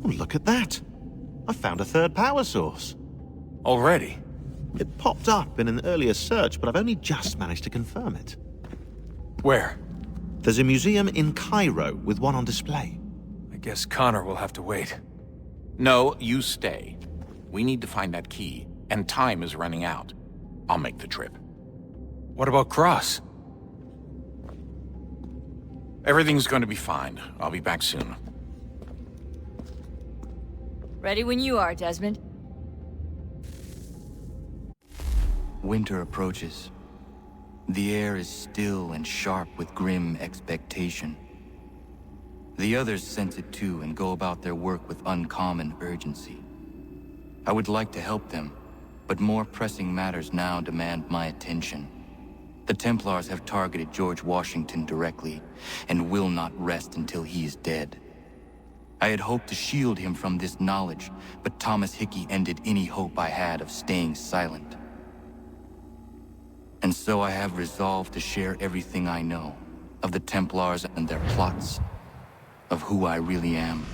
Oh, look at that. I found a third power source. Already? It popped up in an earlier search, but I've only just managed to confirm it. Where? There's a museum in Cairo with one on display. I guess Connor will have to wait. No, you stay. We need to find that key, and time is running out. I'll make the trip. What about Cross? Everything's going to be fine. I'll be back soon. Ready when you are, Desmond. Winter approaches. The air is still and sharp with grim expectation. The others sense it too and go about their work with uncommon urgency. I would like to help them, but more pressing matters now demand my attention. The Templars have targeted George Washington directly, and will not rest until he is dead. I had hoped to shield him from this knowledge, but Thomas Hickey ended any hope I had of staying silent. And so I have resolved to share everything I know, of the Templars and their plots, of who I really am.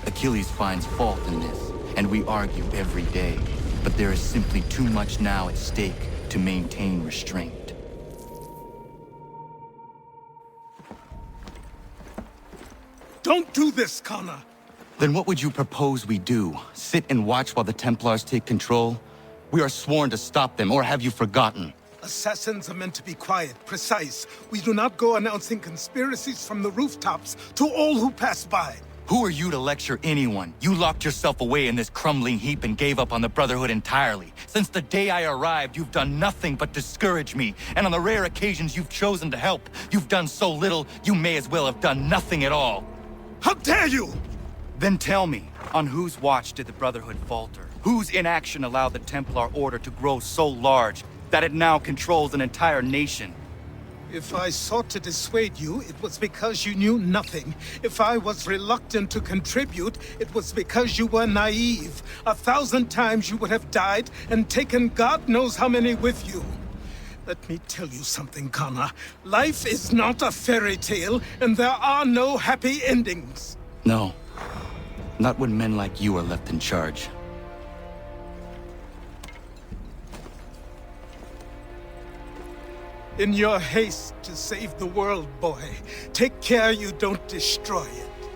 Achilles finds fault in this, and we argue every day, but there is simply too much now at stake to maintain restraint. Don't do this, Connor! Then what would you propose we do? Sit and watch while the Templars take control? We are sworn to stop them, or have you forgotten? Assassins are meant to be quiet, precise. We do not go announcing conspiracies from the rooftops to all who pass by. Who are you to lecture anyone? You locked yourself away in this crumbling heap and gave up on the Brotherhood entirely. Since the day I arrived, you've done nothing but discourage me. And on the rare occasions you've chosen to help, you've done so little, you may as well have done nothing at all. How dare you! Then tell me, on whose watch did the Brotherhood falter? Whose inaction allowed the Templar Order to grow so large that it now controls an entire nation? If I sought to dissuade you, it was because you knew nothing. If I was reluctant to contribute, it was because you were naive. 1,000 times you would have died and taken God knows how many with you. Let me tell you something, Connor. Life is not a fairy tale, and there are no happy endings. No. Not when men like you are left in charge. In your haste to save the world, boy, take care you don't destroy it.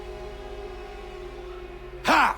Ha!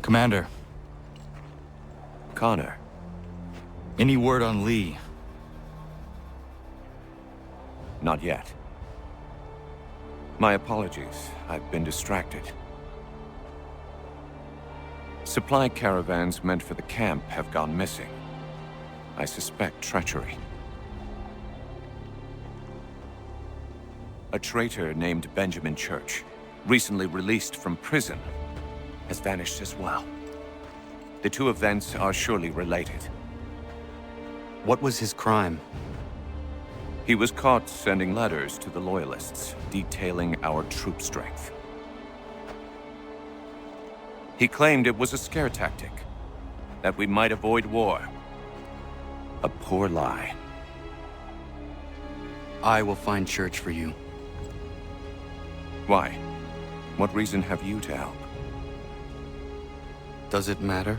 Commander, Connor. any word on Lee? Not yet. My apologies. I've been distracted. Supply caravans meant for the camp have gone missing. I suspect treachery. A traitor named Benjamin Church, recently released from prison, has vanished as well. The two events are surely related. What was his crime? He was caught sending letters to the Loyalists, detailing our troop strength. He claimed it was a scare tactic, that we might avoid war. A poor lie. I will find Church for you. Why? What reason have you to help? Does it matter?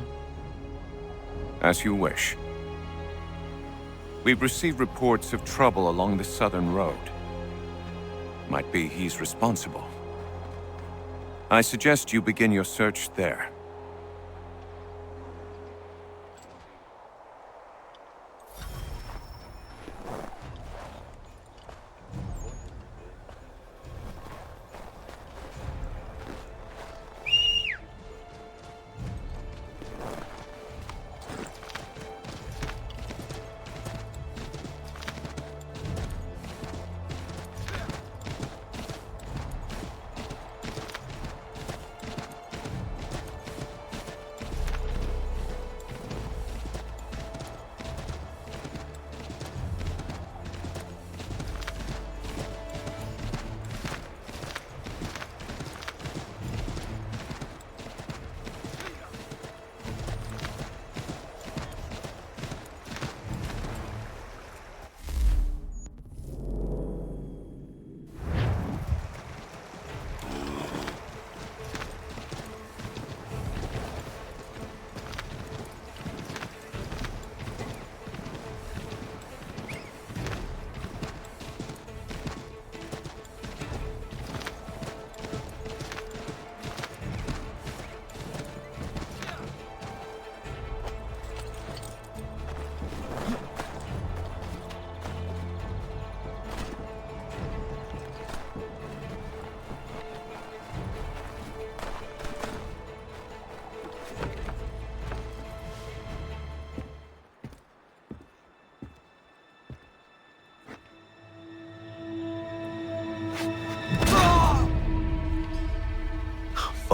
As you wish. We've received reports of trouble along the southern road. Might be he's responsible. I suggest you begin your search there.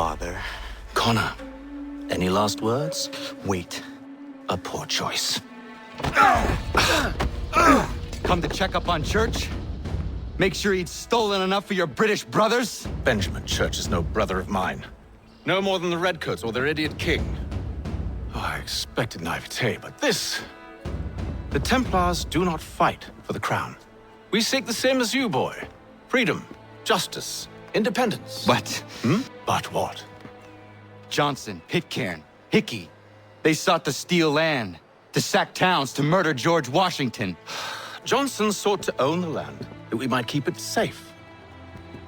Father. Connor, any last words? Wait. A poor choice. Come to check up on Church? Make sure he'd stolen enough for your British brothers? Benjamin Church is no brother of mine. No more than the Redcoats or their idiot king. Oh, I expected naivete, but this... The Templars do not fight for the crown. We seek the same as you, boy. Freedom, justice, independence. But But what? Johnson, Pitcairn, Hickey, they sought to steal land, to sack towns, to murder George Washington. Johnson sought to own the land, that we might keep it safe.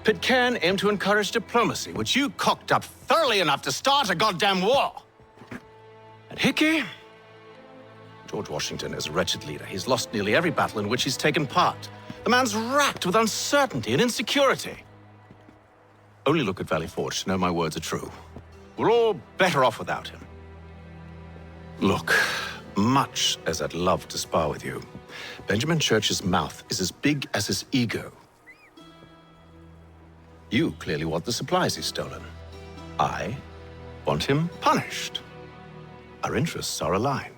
Pitcairn aimed to encourage diplomacy, which you cocked up thoroughly enough to start a goddamn war. And Hickey? George Washington is a wretched leader. He's lost nearly every battle in which he's taken part. The man's racked with uncertainty and insecurity. Only look at Valley Forge to know my words are true. We're all better off without him. Look, much as I'd love to spar with you, Benjamin Church's mouth is as big as his ego. You clearly want the supplies he's stolen. I want him punished. Our interests are aligned.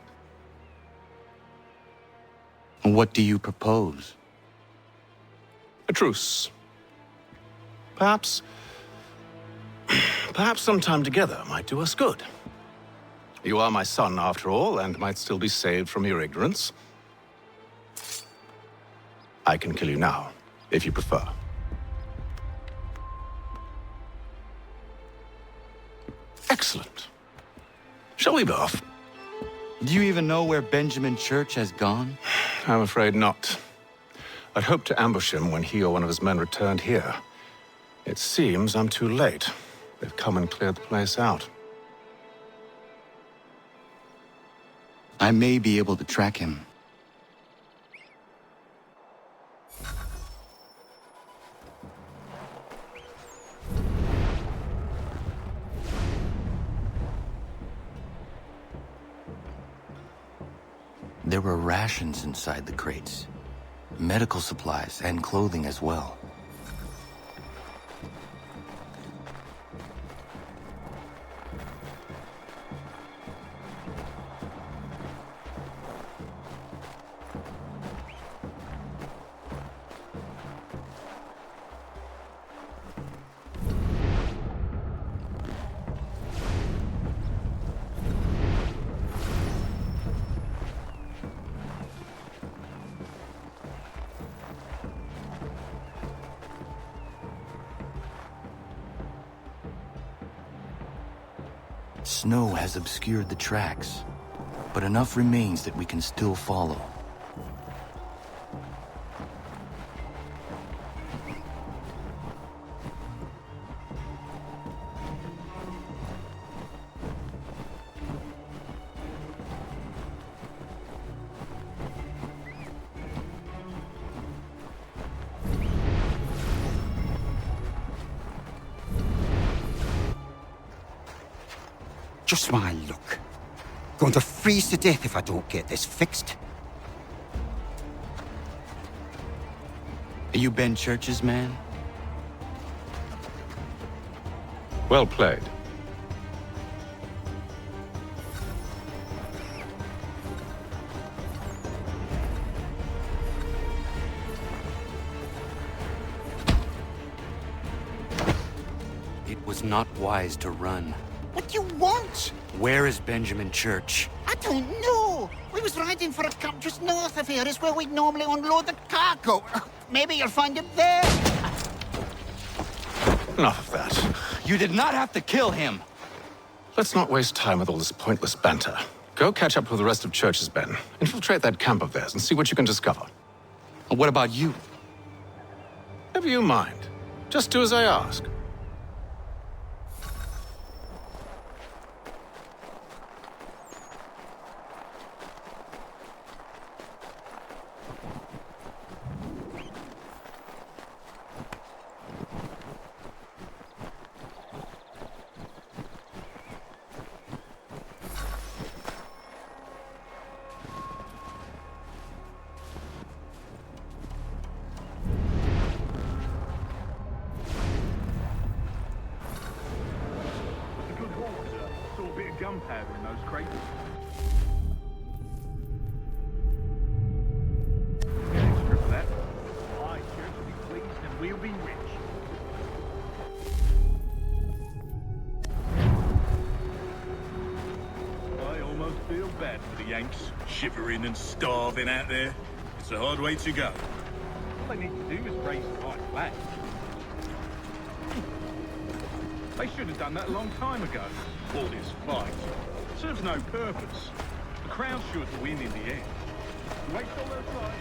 What do you propose? A truce. Perhaps some time together might do us good. You are my son, after all, and might still be saved from your ignorance. I can kill you now, if you prefer. Excellent. Shall we be off? Do you even know where Benjamin Church has gone? I'm afraid not. I'd hoped to ambush him when he or one of his men returned here. It seems I'm too late. They've come and cleared the place out. I may be able to track him. There were rations inside the crates, medical supplies and clothing as well. Snow has obscured the tracks, but enough remains that we can still follow. Just my luck. Going to freeze to death if I don't get this fixed. Are you Ben Church's man? Well played. It was not wise to run. What do you want? Where is Benjamin Church? I don't know. We was riding for a camp just north of here. Is where we'd normally unload the cargo. Maybe you'll find him there. Enough of that. You did not have to kill him! Let's not waste time with all this pointless banter. Go catch up with the rest of Church's men. Infiltrate that camp of theirs and see what you can discover. And what about you? Never you mind. Just do as I ask. Gunpowder in those crates. Get extra for that. Aye, Church will be pleased and we'll be rich. I almost feel bad for the Yanks, shivering and starving out there. It's a hard way to go. All they need to do is raise the right flag. They should have done that a long time ago. All this fight serves no purpose. The crowd's sure to win in the end. Waste all those lives.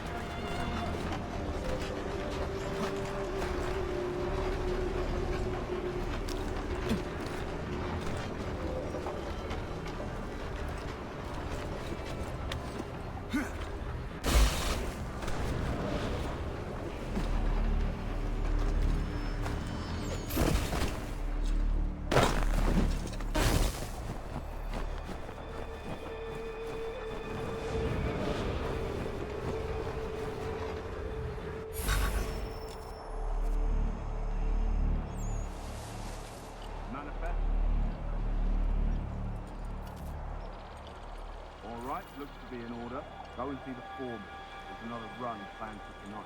Alright, looks to be in order. Go and see the foreman. There's another run planned for tonight.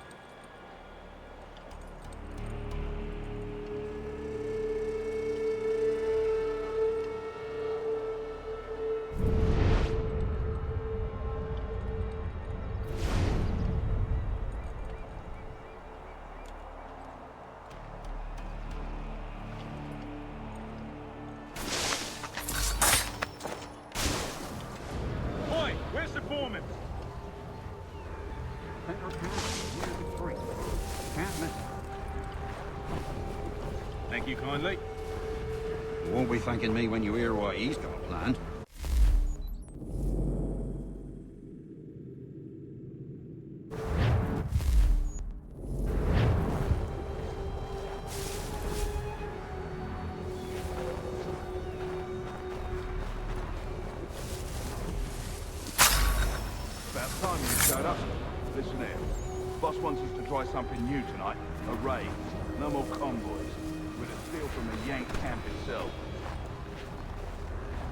Where's the foreman? Thank you kindly. You won't be thanking me when you hear what he's got planned. time you showed up. Listen here. Boss wants us to try something new tonight. A raid. No more convoys. We're to steal from the Yank camp itself.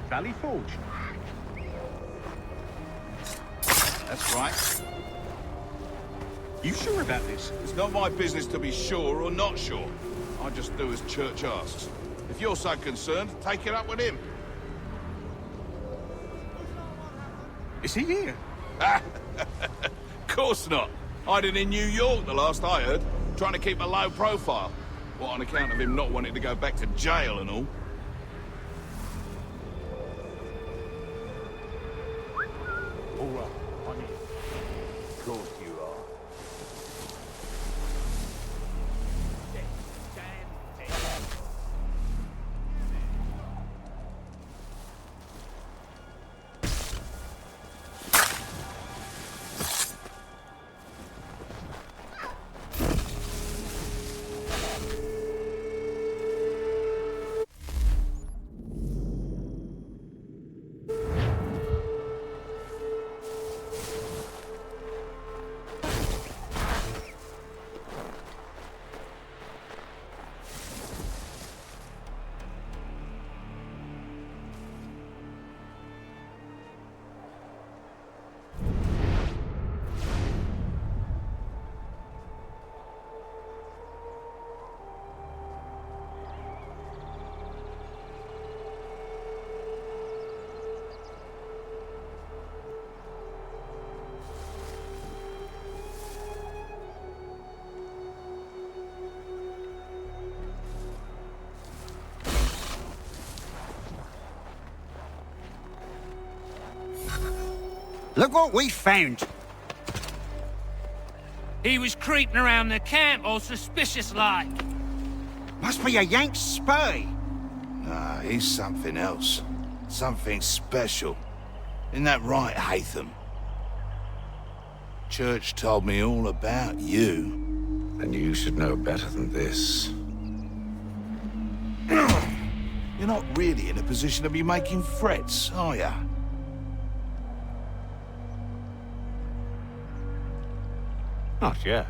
Valley Forge? That's right. You sure about this? It's not my business to be sure or not sure. I just do as Church asks. If you're so concerned, take it up with him. Is he here? Course not. Hiding in New York, the last I heard. Trying to keep a low profile. What, on account of him not wanting to go back to jail and all? All right, I'm in. Of course you are. Look what we found. He was creeping around the camp all suspicious-like. Must be a Yank spy. Nah, he's something else. Something special. Isn't that right, Hatham? Church told me all about you. Then you should know better than this. You're not really in a position to be making threats, are ya? Not yet.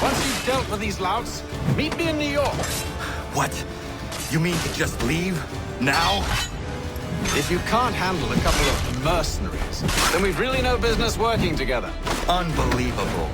Once you've dealt with these louts, meet me in New York. What? You mean to just leave? Now? If you can't handle a couple of mercenaries, then we've really no business working together. Unbelievable.